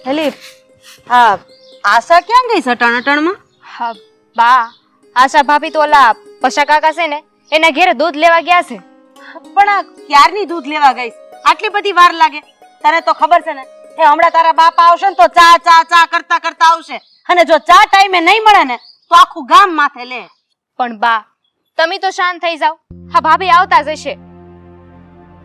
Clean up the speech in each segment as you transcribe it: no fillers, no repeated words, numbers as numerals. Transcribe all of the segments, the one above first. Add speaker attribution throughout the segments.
Speaker 1: હેલી હા આશા ક્યાં ગઈ છે ટણટણમાં?
Speaker 2: હા બા, આશા ભાભી તો ઓલા પશા કાકા છે ને એના ઘેરે દૂધ લેવા ગયા છે.
Speaker 1: પણ આ ક્યારની દૂધ લેવા ગઈ? આટલી બધી વાર લાગે? તને તો ખબર છે ને એ હમણાં તારા બાપા આવશે ને તો ચા ચા ચા કરતા કરતા આવશે, અને જો ચા ટાઈમે નહીં મળે ને તો આખું ગામ માથે લે.
Speaker 2: પણ બા તમે તો શાંત થઈ જાવ, હા ભાભી આવતા જ હશે.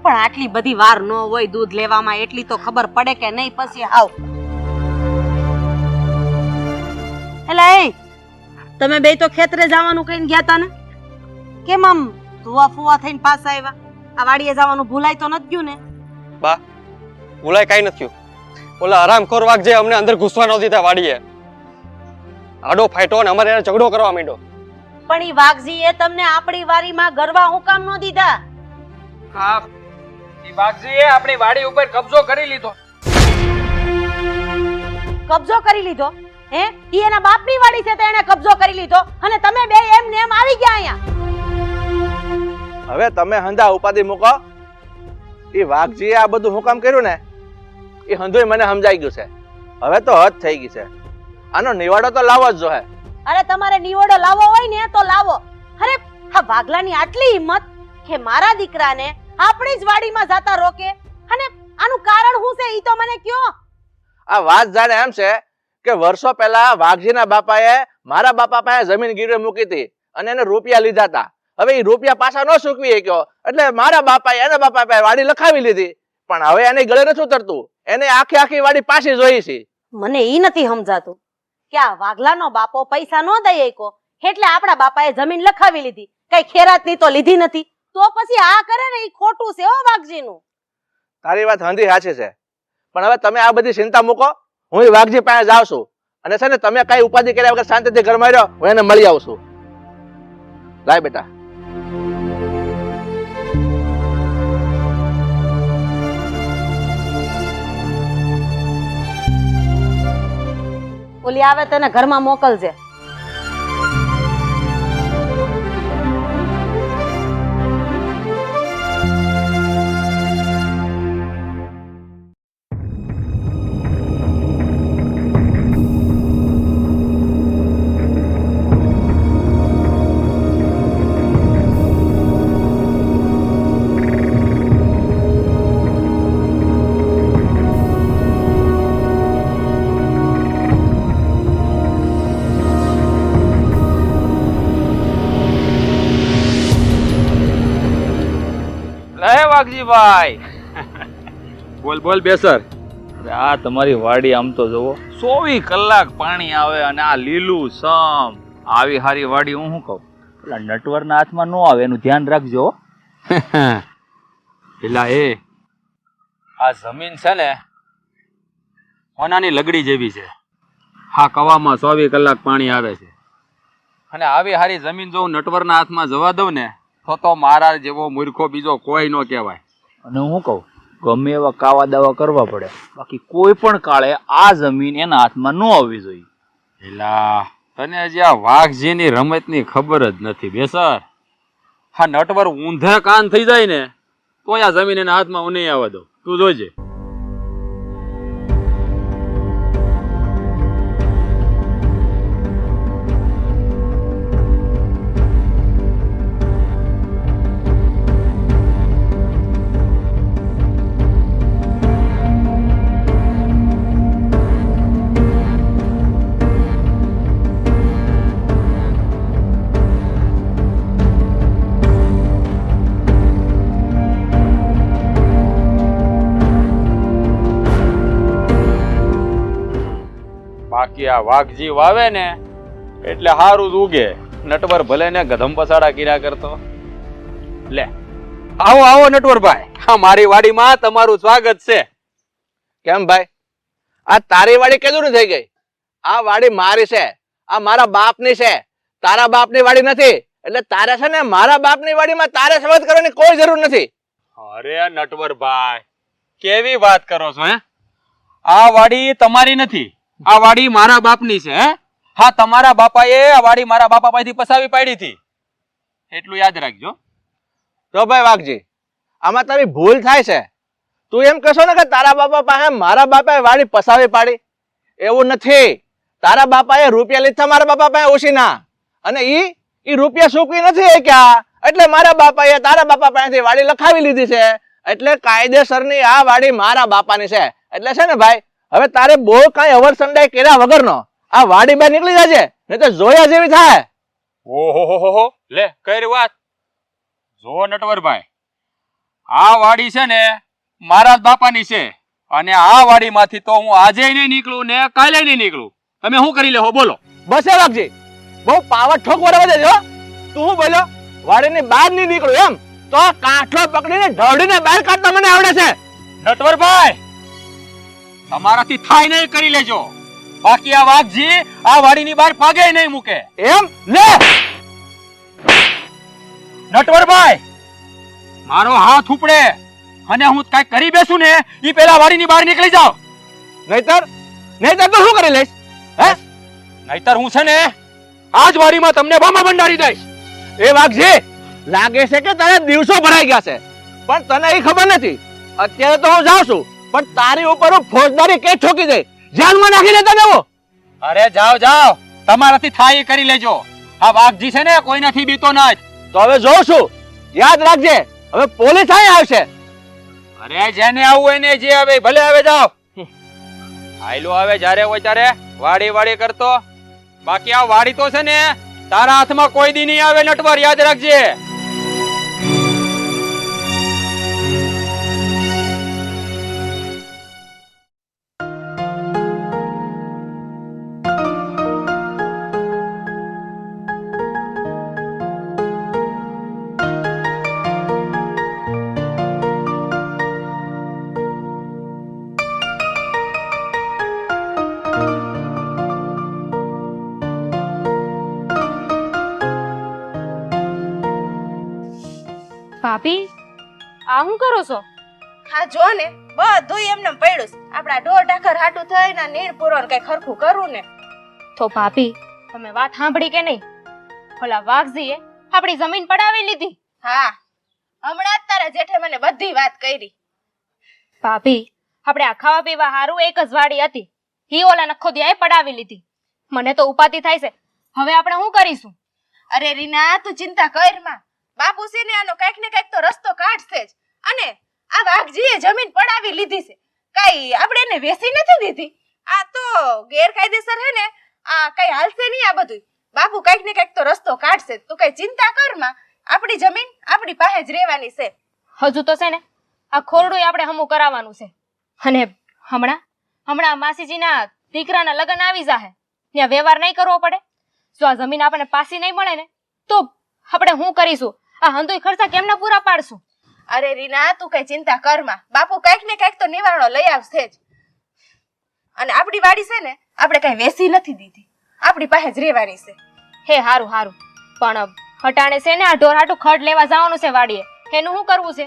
Speaker 1: પણ આટલી બધી વાર ન હોય દૂધ લેવામાં, એટલી તો ખબર પડે કે નહીં પછી આવ. એલા એ તમે બે તો ખેતરે જવાનું કહીને ગયા તા ને, કેમ આમ ધુવા ફુવા થઈને પાછા આવ્યા? આ વાડીએ જવાનું ભૂલાય તો નથી ગયું ને?
Speaker 3: બા ભૂલાય કઈ નથી થયું. ઓલા હરામખોર વાઘ જે અમને અંદર ઘૂસવા ન દીધા વાડીએ, આડો ફાઈટો ને અમારે એને ઝઘડો કરવા માંડ્યો.
Speaker 1: પણ ઈ વાઘજી એ તમને આપણી વાડીમાં ગરવા હું કામ ન દીધા?
Speaker 4: હા, ઈ વાઘજીએ આપણી વાડી ઉપર કબજો કરી લીધો.
Speaker 1: કબજો કરી લીધો? હે, ઈ એના બાપની વાડી છે તો એને કબજો કરી લીધો, અને તમે બે એમ ને એમ આવી ગયા અહીંયા.
Speaker 5: હવે તમે હંધા ઉપાધિ મૂકો. ઈ વાઘજીએ આ બધું હું કામ કર્યું ને એ હંધુય મને સમજાઈ ગયું છે. હવે તો હદ થઈ ગઈ છે. આનો નિવાડો તો લાવવો જ જોઈએ.
Speaker 1: અરે તમારે નિવડો લાવવો હોય ને તો લાવો. અરે આ વાઘલાની આટલી હિંમત કે મારા દીકરાને આપણી જ વાડીમાં જાતા રોકે, અને આનું કારણ શું છે ઈ તો મને કયો.
Speaker 5: આ વાત જાણે એમ છે કે વર્ષો પહેલા વાઘજીના બાપાએ મારા બાપા પાસે જમીન ગીરવે મૂકી હતી અને એને રૂપિયા લીધા હતા. હવે એ રૂપિયા પાછા ન ચૂકવી શક્યો એટલે મારા બાપાએ એના બાપા પાસે વાડી લખાવી લીધી. પણ હવે એને ગળે નથી ઉતરતું, એને આખી આખી વાડી પાછી જોઈ છે.
Speaker 1: મને ઈ નથી સમજાતું કે આ વાઘલાનો બાપો પૈસા ન દઈ શક્યો એટલે આપણા બાપાએ જમીન લખાવી લીધી, કઈ ખેરાતની તો લીધી નથી, તો પછી આ કરે ને ઈ ખોટું છે હો વાઘજીનું.
Speaker 5: તારી વાત હંધી સાચી છે, પણ હવે તમે આ બધી ચિંતા મૂકો. હું એ વાઘજી પાસે જાઉં છું અને છે ને તમે કઈ ઉપાધિ કર્યા વગર શાંતિથી ઘરમાં રહ્યો, હું એને મળી આવું છું. લાય બેટા.
Speaker 1: ઓલી આવે તને ઘરમાં મોકલજે.
Speaker 4: વાઘજીભાઈ
Speaker 6: બોલ બોલ બેસર.
Speaker 4: આ તમારી વાડી આમ તો જોવો, 24 કલાક પાણી આવે અને આ લીલું સમ. આવી હારી વાડી હું શું કહું, પેલા નટવરના હાથમાં ન આવે એનું ધ્યાન રાખજો.
Speaker 6: પેલા એ આ જમીન છે ને સોનાની લગડી જેવી છે. હા, કવામાં 24 કલાક પાણી આવે છે. અને આવી હારી જમીન જો નટવરના હાથમાં જવા દઉં ને તો મારા જેવો મૂર્ખો બીજો કોઈ ન કહેવાય.
Speaker 4: અને હું કહું, ગમે એવા કાવા દાવા કરવા પડે, બાકી કોઈ પણ કાળે આ જમીન એના હાથમાં ન આવવી જોઈએ.
Speaker 6: પેલા તને હજી આ વાઘજીની રમતની ખબર જ નથી બેસર. હા, નટવર ઊંધે કાન થઈ જાય ને તો આ જમીન એના હાથમાં હું નહીં આવવા દઉં, તું જોજે. બાકી આ વાઘજી વાવે ને એટલે હારું જ ઉગે. નટવર ભલે ને ગધમ પસાડા કર્યા કરતો. લે આવો આવો નટવરભાઈ, હા મારી વાડીમાં તમારું સ્વાગત છે.
Speaker 5: કેમ ભાઈ, આ તારી વાડી કેદું થઈ ગઈ? આ વાડી મારી છે, આ મારા બાપની છે, તારા બાપની વાડી નથી. એટલે તારે છે ને મારા બાપની વાડીમાં તારે સંવાદ કરવાની કોઈ જરૂર નથી.
Speaker 6: અરે નટવરભાઈ, કેવી વાત કરો છો? હે, આ વાડી તમારી નથી, આ વાડી મારા બાપની છે. હે, હા તમારા બાપાએ આ વાડી મારા બાપા પાસેથી પસાવી પાડી હતી, એટલું યાદ રાખજો.
Speaker 5: તો ભાઈ વાઘજી, આમાં તારી ભૂલ થાય છે. તું એમ કહેશો ને કે તારા બાપા પાસે મારા બાપાએ વાડી પસાવી પાડી, એવું નથી. તારા બાપાએ રૂપિયા લીધા મારા બાપા પાસે ઓછીના, અને ઈ રૂપિયા સૂકવી નથી શક્યા, એટલે મારા બાપાએ તારા બાપા પાસેથી વાડી લખાવી લીધી છે. એટલે કાયદેસરની આ વાડી મારા બાપાની છે. એટલે છે ને ભાઈ, હવે તારે બહુ કાંઈ અવર સંડાઈ કર્યા વગરનો આ વાડી બહાર નીકળી જાજે, નહીં તો જોયા જેવી થાય.
Speaker 6: ઓહો લે કઈ વાત. જો નટવરભાઈ, આ વાડી છે ને મારા જ બાપાની છે, અને આ વાડીમાંથી તો હું આજે નહીં નીકળું ને કાલે નહીં નીકળું. તમે શું કરી લેહો બોલો?
Speaker 5: બસ એ વાગજી, બહુ પાવર ઠોક વરવા દેજો. તું શું બોલ્યો? વાડીની બહાર નહીં નીકળું એમ? તો કાઠો પકડીને ઢોળીને બહાર કાઢતા મને આવડે છે.
Speaker 6: નટવરભાઈ, તમારાથી થાય નહીં કરી લેજો, બાકી આ વાઘજી આ વાડીની બહાર પાગે નહીં મૂકે.
Speaker 5: એમ લે
Speaker 6: નટવરભાઈ, મારો હાથ ઉપડે અને હું કઈ કરી બેસું ને ઈ પેલા વાડીની બહાર નીકળી જાવ.
Speaker 5: નહીતર તું શું કરી લઈશ? હે?
Speaker 6: નહીતર હું છે ને આજ વાડીમાં તમને બામા બંડારી દઈશ.
Speaker 5: એ વાઘજી, લાગે છે કે તારા દિવસો ભરાઈ ગયા છે, પણ તને એ ખબર નથી. અત્યારે તો હું જાઉં છું, પણ તારી ઉપર હું ફોજદારી કેસ ઠોકી દઈ, જેલમાં નાખી દેતા દેવો.
Speaker 6: અરે જાઓ જાઓ, તમારાથી થાય એ કરી લેજો. આ વાઘજી છે ને કોઈ નથી બીતો ના.
Speaker 5: તો હવે જોઉં છું, યાદ રાખજે, હવે પોલીસ અહીં આવશે.
Speaker 6: અરે જેને આવું હોય ને જે આવે ભલે આવે, જાઓ. આયલો આવે જ્યારે હોય ત્યારે વાડી વાડી કરતો, બાકી આ વાડી તો છે ને તારા હાથમાં કોઈ દી નહીં આવે. નટવર યાદ રાખજે.
Speaker 2: ભાભી, આ શું કરો છો?
Speaker 1: હા જો ને, બધું એમને પડ્યું છે. આપડા ઢોર ઢાકર હાટું થઈને નીણ પૂરો કઈ ખરખું કરું ને.
Speaker 2: તો ભાભી, તમે વાત સાંભળી કે નહીં? ઓલા વાઘજીએ આપણી જમીન પડાવી લીધી.
Speaker 1: હા, હમણાં જ તારા જેઠે મને બધી વાત કરી.
Speaker 2: ભાભી, આપણે આ ખાવા પીવા હારું એક જ વાડી હતી, હી ઓલા નખોદિયાએ પડાવી લીધી. મને તો ઉપાધિ થાય છે. હવે આપણે શું કરીશું?
Speaker 1: અરે રીના, તું ચિંતા કર માં. બાપુ છે ને આનો કઈક ને કઈક તો રસ્તો કાઢશે જ. અને આ વાઘજીએ જમીન પડાવી લીધી છે, કઈ આપણે એને વેચી નથી દીધી. આ તો ગેરકાયદેસર હે ને, આ કઈ હાલશે નહીં આ બધું. બાપુ કઈક ને કઈક તો રસ્તો કાઢશે. તું કઈ ચિંતા કર માં, આપણી જમીન આપણી પાસે જ રહેવાની છે.
Speaker 2: હજુ તો છે ને આ ખોરડું આપણે હમું કરાવવાનું છે. અને હમણાં માસીજીના દીકરાના લગ્ન આવી જાહે, ત્યાં વ્યવહાર નહીં કરવો પડે. જો આ જમીન આપણને પાછી નહીં મળે ને તો આપણે શું કરીશું? આ હંધુય ખર્ચા કેમના પૂરા પાડશું?
Speaker 1: અરે રીના, તું કઈ ચિંતા કર માં. બાપુ કઈક ને કઈક તો નિવારણો લઈ આવશે જ. અને આપણી વાડી છે ને આપણે કઈ વેચી નથી દીધી, આપણી પાસે જ રહેવાની છે.
Speaker 2: હે હારું હારું, પણ હટાણે છે ને આ ઢોર હાટું ખડ લેવા જવાનું છે વાડીએ, એનું શું કરવું છે?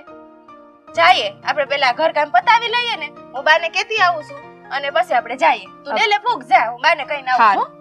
Speaker 1: જઈએ આપણે પેલા ઘર કામ પતાવી લઈએ ને, હું બાને કેતી આવું છું, અને પછી આપણે જઈએ. તું ડેલે પૂગ જા, હું બાને કઈ ના આવું છું.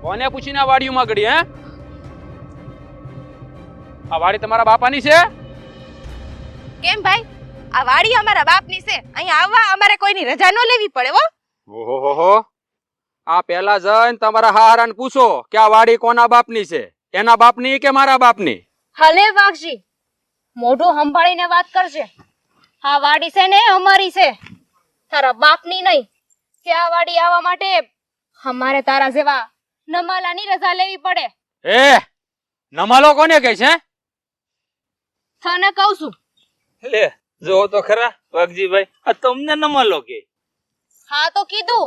Speaker 6: કોને પૂછીને આ વાડીમાં ગડી? હે, આ વાડી તમારા બાપાની છે?
Speaker 1: કેમ ભાઈ, આ વાડી અમારા બાપની છે. અહીંયા આવવા અમારે કોઈની રજા ન લેવી પડે હો.
Speaker 6: ઓહો, આ પેલા જઈને તમારા હારાને પૂછો કે આ વાડી કોના બાપની છે, એના બાપની કે મારા બાપની?
Speaker 2: હલે વાઘજી, મોઢું સંભાળીને વાત કરજે. આ વાડી છે ને અમારી છે. તારા બાપની નહીં કે આ વાડી આવવા માટે અમારે તારા જેવા નમાલાની રજા લેવી પડે.
Speaker 6: એ નમાલો કોને કહે છે?
Speaker 2: તને કહું છું.
Speaker 4: લે જો તો ખરા વાઘજીભાઈ, આ તમને નમાલો કે?
Speaker 2: હા તો કીધું.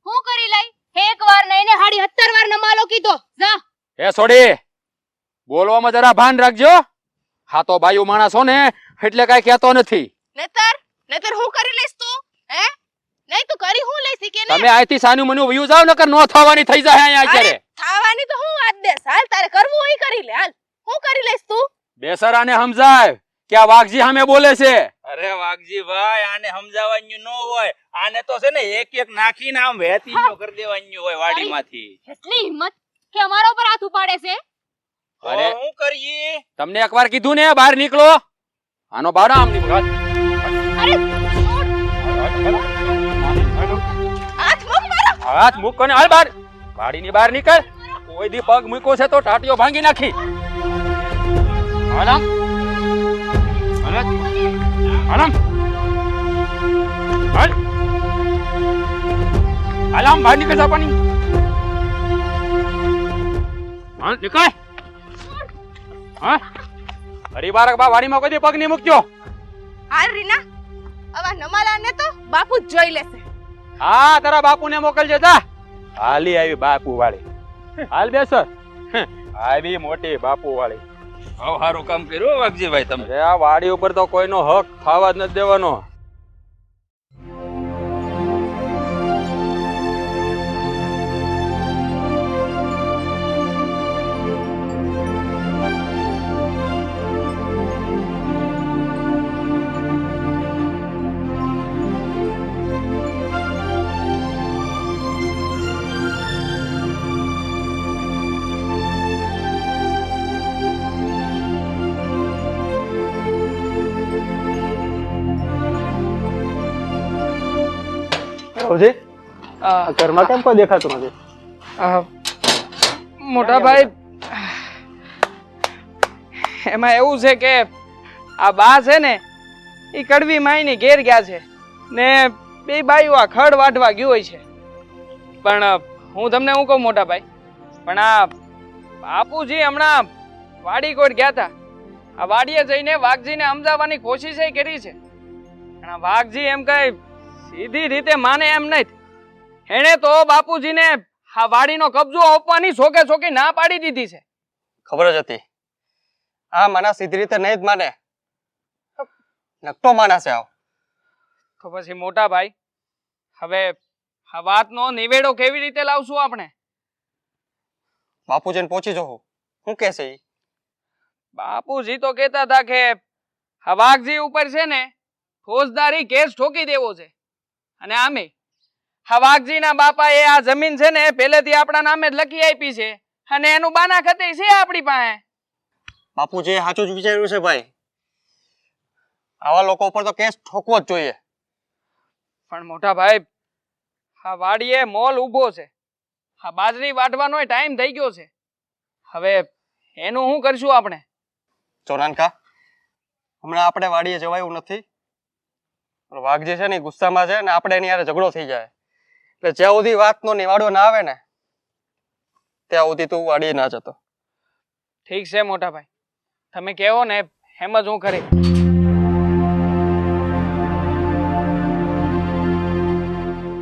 Speaker 2: હું કરી લઈ? એક વાર નહીં ને 70 વાર નમાલો કીધો. જા.
Speaker 6: એ છોડી, બોલવામાં જરા ભાન રાખજો. હા તો બાયુ માણસ હો ને એટલે કઈ કહેતો નથી.
Speaker 2: નતર હું કરી લઈશ તું? હે? નહીં તું કરી હું લઈશ કે
Speaker 6: તમે આયથી સાનું મનું વયું જાવ નકર નો થવાની થઈ જાય અહીંયા અત્યારે.
Speaker 2: થાવાની તો હું વાત દે. હાલ તારે કરવું હોય કરી લે. હાલ હું કરી લઈશ તું?
Speaker 6: બેસરાને સમજાય કે આ વાઘજી સામે બોલે છે.
Speaker 4: અરે વાઘજીભાઈ, આને સમજાવવાનું ન હોય. આને તો છે ને એક એક નાખીને આમ વેતીનો કરી દેવાનું હોય વાડીમાંથી.
Speaker 2: એટલી હિંમત કે અમારા ઉપર હાથ ઉપાડે છે?
Speaker 6: અરે
Speaker 4: હું કરીએ?
Speaker 6: તમને એકવાર કીધું ને બહાર નીકળો. આનો બાર આમ નીકળો.
Speaker 2: અરે
Speaker 6: હાથ મૂકો ને હાલ બહાર. વાડીની બહાર નીકળ. કોઈ દી પગ મૂક્યો છે તો ટાટીઓ ભાંગી નાખી. હાલ આમ. હાલ આમ. હાલ. હાલ આમ બહાર નીકળ જાપાની. હાલ નીકળ. હા હરિબારક બા વાડીમાં કોઈ દી પગ નહીં મૂકજો.
Speaker 2: હાલ રીના, આવા નમાલાને તો બાપુ જ જોઈ લેશે.
Speaker 6: હા તારા બાપુને મોકલજે જા. હાલી આવી બાપુ વાળી. હાલ બેસ. આવી મોટી બાપુ વાળી.
Speaker 4: બહુ સારું કામ કર્યું વાઘજીભાઈ તમે.
Speaker 6: અરે આ વાડી ઉપર તો કોઈનો હક ખાવા જ નથી દેવાનો. ઘરમાં કેમ કોઈ દેખાતું નથી?
Speaker 7: મોટા ભાઈ, એમાં એવું છે કે આ બા છે ને એ કડવી માયની ઘેર ગયા છે ને બે બાઈઓ આ ખડ વાઢવા ગયું હોય છે. પણ હું તમને શું કહું મોટા ભાઈ, પણ આ બાપુજી હમણાં વાડી કોટ ગયા હતા. આ વાડીએ જઈને વાઘજીને સમજાવવાની કોશિશ કરી છે. પણ આ વાઘજી એમ કઈ સીધી રીતે માને એમ નથી. એને તો બાપુજીને આ વાડીનો કબજો આપવાની છોકે છોકી ના પાડી દીધી છે.
Speaker 3: ખબર જ હતી આ માણસ સીધી રીતે નહીં જ માને. નકટો માણસ છે આવ.
Speaker 7: તો પછી મોટા ભાઈ, હવે આ વાતનો નિવેડો કેવી રીતે લાવશું આપણે?
Speaker 3: બાપુજીને પહોંચી જવું. શું કે છે ઈ?
Speaker 7: બાપુજી તો કહેતા હતા કે આ વાઘજી ઉપર છે ને ફોજદારી કેસ ઠોકી દેવો છે. અને આમે આ વાઘજીના બાપાએ આ જમીન છે ને પહેલેથી આપણા નામે જ લખી આપી છે અને એનું બાના ખાતે છે આપણી પાસે.
Speaker 3: બાપુજીએ સાચું જ વિચાર્યું છે ભાઈ. આવા લોકો ઉપર તો કેસ ઠોકવો જ જોઈએ.
Speaker 7: પણ મોટા ભાઈ, આ વાડીએ મોલ ઊભો છે. આ બાજરી વાઢવાનો ટાઈમ થઈ ગયો છે. હવે એનું શું કરશું આપણે?
Speaker 3: ચોનાનકા, હમણાં આપણે વાડીએ જવાયું નથી. વાઘજી છે ને ગુસ્સામાં છે ને આપણે એની યારે ઝઘડો થઈ જાય. એટલે જ્યાં સુધી વાતનો નિવાડો ના આવે ને ત્યાં સુધી તું વાડીએ ના જતો.
Speaker 7: ઠીક છે મોટા ભાઈ, તમે કહો ને એમ જ હું કરી.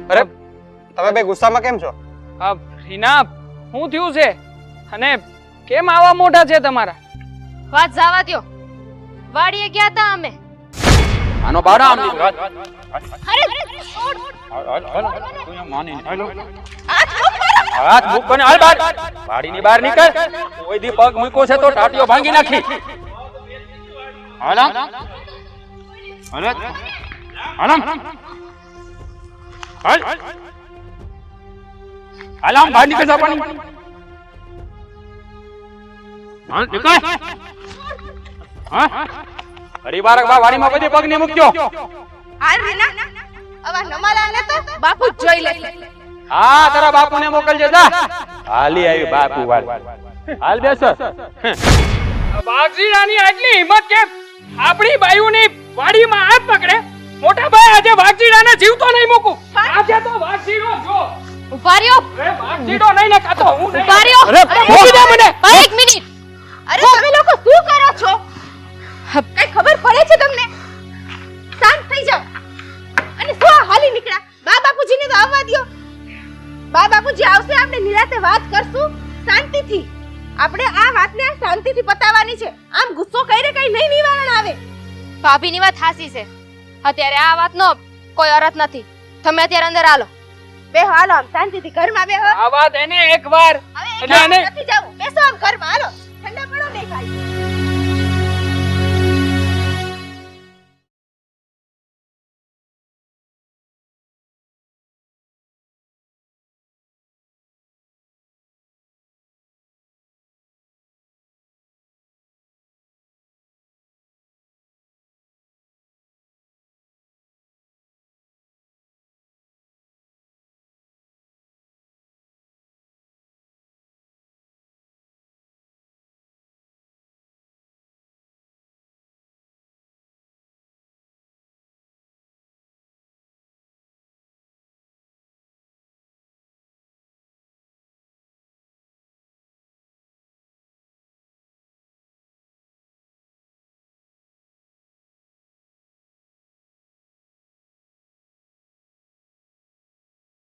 Speaker 3: અરે તમે બે ગુસ્સામાં કેમ છો?
Speaker 7: રીના, શું થયું છે અને કેમ આવા મોટા છે તમારા?
Speaker 2: વાત જવા દ્યો. વાડીએ ગયા હતા અમે.
Speaker 6: આનો બાર આમ નીકળો.
Speaker 2: અરે
Speaker 6: હાથ મૂકો ને હાલ બહાર. વાડીની બહાર નીકળ. કોઈ દી પગ મૂક્યો છે તો ટાટીઓ ભાંગી નાખી. હાલ આમ. હાલ આમ. હાલ. હાલ આમ બહાર નીકળ જાપાની. હાલ નીકળ. હા હરિબારક બા વાડીમાં કોઈ દી પગ નહીં મૂક્યો.
Speaker 2: હાલ રીના, આવા નમાલાને તો બાપુ જ જોઈ લેશે.
Speaker 6: હા તારા બાપુને મોકલજે જા. હાલી આવી બાપુ વાળી. હાલ બેસ.
Speaker 7: વાઘજીરાની આટલી હિંમત કે આપણી બાયુની વાડીમાં હાથ પકડે મોટા ભાઈ આજે વાઘજીડાને જીવતો નહીં મૂકું. આજે તો વાઘજીડો જો.
Speaker 2: ઉભા રહ્યો.
Speaker 7: અરે વાઘજીડો નહીં ને કાતો હું નહીં.
Speaker 2: ઉભા રહ્યો.
Speaker 7: અરે મૂકી દે મને.
Speaker 2: એક મિનિટ.
Speaker 8: અરે તમે લોકો શું કરો છો? કઈ ખબર પડે છે તમને? શાંત થઈ જાઓ. અને શું આ હાલી નીકળ્યા? બા બાપુજીને તો આવવા દ્યો. બા બાપુજી આવશે, આપણે નિરાતે વાત કરશું શાંતિથી. આપણે આ વાતને શાંતિથી પતાવવાની છે. આમ ગુસ્સો કરીને કઈ નહીં નિવારણ આવે.
Speaker 2: ભાભીની વાત હાસી છે. અત્યારે આ વાતનો કોઈ અર્થ નથી. તમે અત્યારે અંદર આલો.
Speaker 8: બેહો, હાલો આમ શાંતિથી ઘરમાં બેહો.
Speaker 7: આ વાત એને એકવાર
Speaker 8: હવે
Speaker 7: એટલે આને-
Speaker 8: નથી જાવું. બેસો આમ ઘરમાં, હાલો. ઠંડા પડો ને ભાઈ.